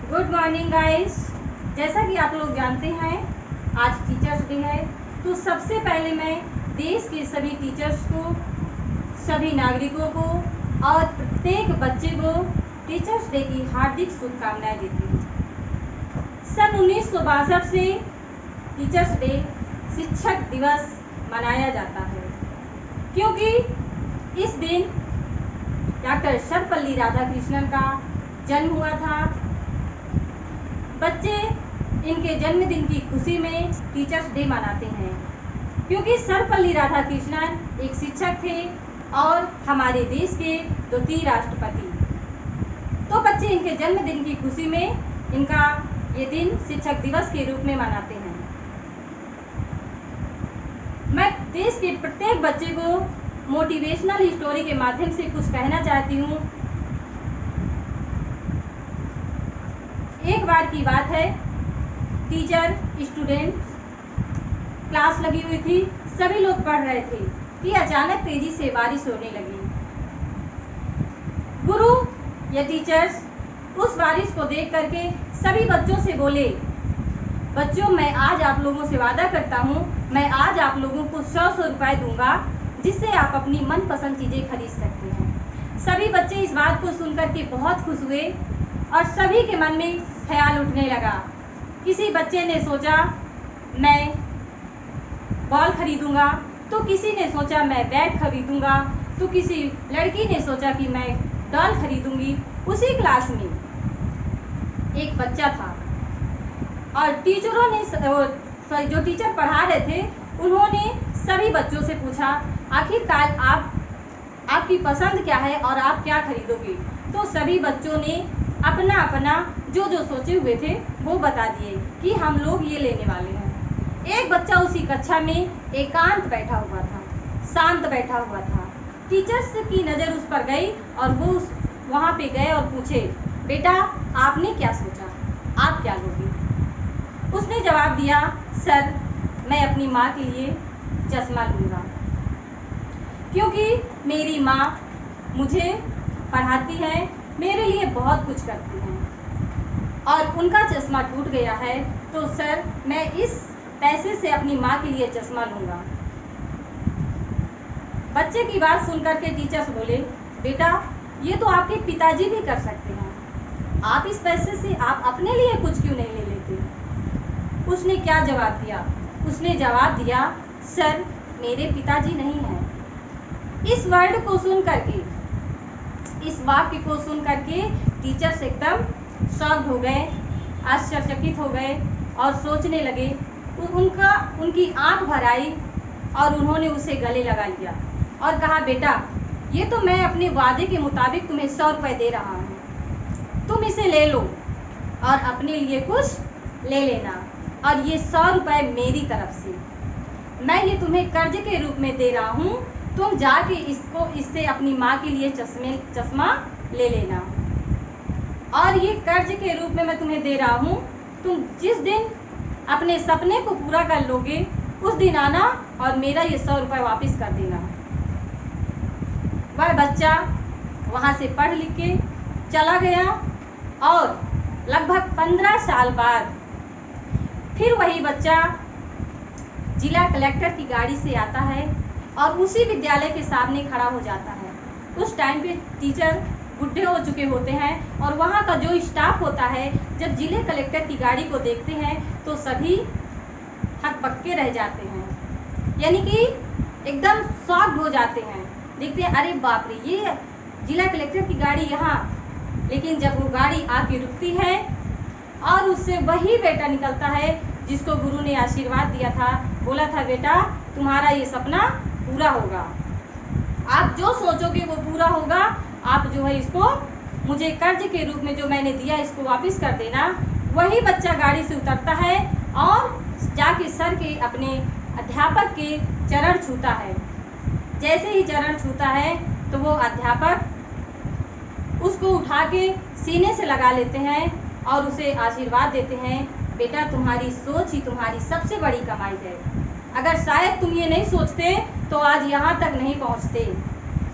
Good morning guys. जैसा कि आप लोग जानते हैं आज टीचर्स डे है, तो सबसे पहले मैं देश के सभी टीचर्स को, सभी नागरिकों को और प्रत्येक बच्चे को टीचर्स डे की हार्दिक शुभकामनाएं देती हूँ। सन 1962 से टीचर्स डे शिक्षक दिवस मनाया जाता है, क्योंकि इस दिन डॉक्टर सर्वपल्ली राधाकृष्णन का जन्म हुआ था। बच्चे इनके जन्मदिन की खुशी में टीचर्स डे मनाते हैं, क्योंकि सर्वपल्ली राधाकृष्णन एक शिक्षक थे और हमारे देश के द्वितीय राष्ट्रपति। तो बच्चे इनके जन्मदिन की खुशी में इनका ये दिन शिक्षक दिवस के रूप में मनाते हैं। मैं देश के प्रत्येक बच्चे को मोटिवेशनल स्टोरी के माध्यम से कुछ कहना चाहती हूँ। एक बार की बात है, टीचर स्टूडेंट क्लास लगी हुई थी, सभी लोग पढ़ रहे थे कि अचानक तेजी से बारिश होने लगी। गुरु या टीचर्स उस बारिश को देख करके सभी बच्चों से बोले, बच्चों मैं आज आप लोगों से वादा करता हूँ, मैं आज आप लोगों को 100 रुपए दूंगा, जिससे आप अपनी मनपसंद चीजें खरीद सकते हैं। सभी बच्चे इस बात को सुनकर के बहुत खुश हुए और सभी के मन में ख्याल उठने लगा। किसी बच्चे ने सोचा मैं बॉल खरीदूंगा, तो किसी ने सोचा मैं बैट खरीदूंगा, तो किसी लड़की ने सोचा कि मैं डॉल खरीदूंगी। उसी क्लास में एक बच्चा था और टीचरों ने, जो टीचर पढ़ा रहे थे, उन्होंने सभी बच्चों से पूछा आखिरकार आपकी पसंद क्या है और आप क्या खरीदोगे। तो सभी बच्चों ने अपना अपना जो सोचे हुए थे वो बता दिए कि हम लोग ये लेने वाले हैं। एक बच्चा उसी कक्षा में एकांत बैठा हुआ था, शांत बैठा हुआ था। टीचर्स की नज़र उस पर गई और वो वहाँ पे गए और पूछे, बेटा आपने क्या सोचा, आप क्या लोगे। उसने जवाब दिया, सर मैं अपनी माँ के लिए चश्मा लूँगा, क्योंकि मेरी माँ मुझे पढ़ाती है, मेरे लिए बहुत कुछ करती हैं और उनका चश्मा टूट गया है, तो सर मैं इस पैसे से अपनी माँ के लिए चश्मा लूँगा। बच्चे की बात सुनकर के टीचर्स बोले, बेटा ये तो आपके पिताजी भी कर सकते हैं, आप इस पैसे से आप अपने लिए कुछ क्यों नहीं ले लेते। उसने क्या जवाब दिया, उसने जवाब दिया, सर मेरे पिताजी नहीं हैं। इस वर्ड को सुन करके, इस वाक्य को सुन करके टीचर्स एकदम शॉक्ड हो गए, आश्चर्यचकित हो गए और सोचने लगे। उनकी आंख भर आई और उन्होंने उसे गले लगा लिया और कहा, बेटा ये तो मैं अपने वादे के मुताबिक तुम्हें 100 रुपए दे रहा हूँ, तुम इसे ले लो और अपने लिए कुछ ले लेना, और ये 100 रुपए मेरी तरफ से, मैं ये तुम्हें कर्ज के रूप में दे रहा हूँ, तुम जाके इससे अपनी माँ के लिए चश्मा ले लेना, और ये कर्ज के रूप में मैं तुम्हें दे रहा हूँ, तुम जिस दिन अपने सपने को पूरा कर लोगे उस दिन आना और मेरा ये 100 रुपए वापस कर देना। वह बच्चा वहाँ से पढ़ लिख के चला गया और लगभग 15 साल बाद फिर वही बच्चा जिला कलेक्टर की गाड़ी से आता है और उसी विद्यालय के सामने खड़ा हो जाता है। उस टाइम पे टीचर बुढ़े हो चुके होते हैं और वहाँ का जो स्टाफ होता है, जब जिले कलेक्टर की गाड़ी को देखते हैं तो सभी हकबक्के रह जाते हैं, यानी कि एकदम शॉक्ड हो जाते हैं। देखते हैं, अरे बाप रे, ये जिला कलेक्टर की गाड़ी यहाँ। लेकिन जब वो गाड़ी आके रुकती है और उससे वही बेटा निकलता है जिसको गुरु ने आशीर्वाद दिया था, बोला था, बेटा तुम्हारा ये सपना पूरा होगा, आप जो सोचोगे वो पूरा होगा, आप जो है इसको मुझे कर्ज के रूप में जो मैंने दिया इसको वापस कर देना। वही बच्चा गाड़ी से उतरता है और जाके सर के अपने अध्यापक के चरण छूता है। जैसे ही चरण छूता है तो वो अध्यापक उसको उठा के सीने से लगा लेते हैं और उसे आशीर्वाद देते हैं, बेटा तुम्हारी सोच ही तुम्हारी सबसे बड़ी कमाई है, अगर शायद तुम ये नहीं सोचते तो आज यहाँ तक नहीं पहुँचते।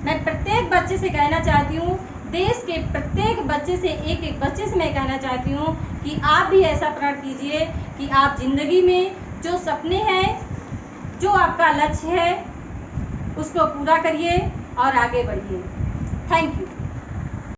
मैं प्रत्येक बच्चे से कहना चाहती हूँ, देश के प्रत्येक बच्चे से, एक एक बच्चे से मैं कहना चाहती हूँ कि आप भी ऐसा प्रण कीजिए कि आप जिंदगी में जो सपने हैं, जो आपका लक्ष्य है, उसको पूरा करिए और आगे बढ़िए। Thank you.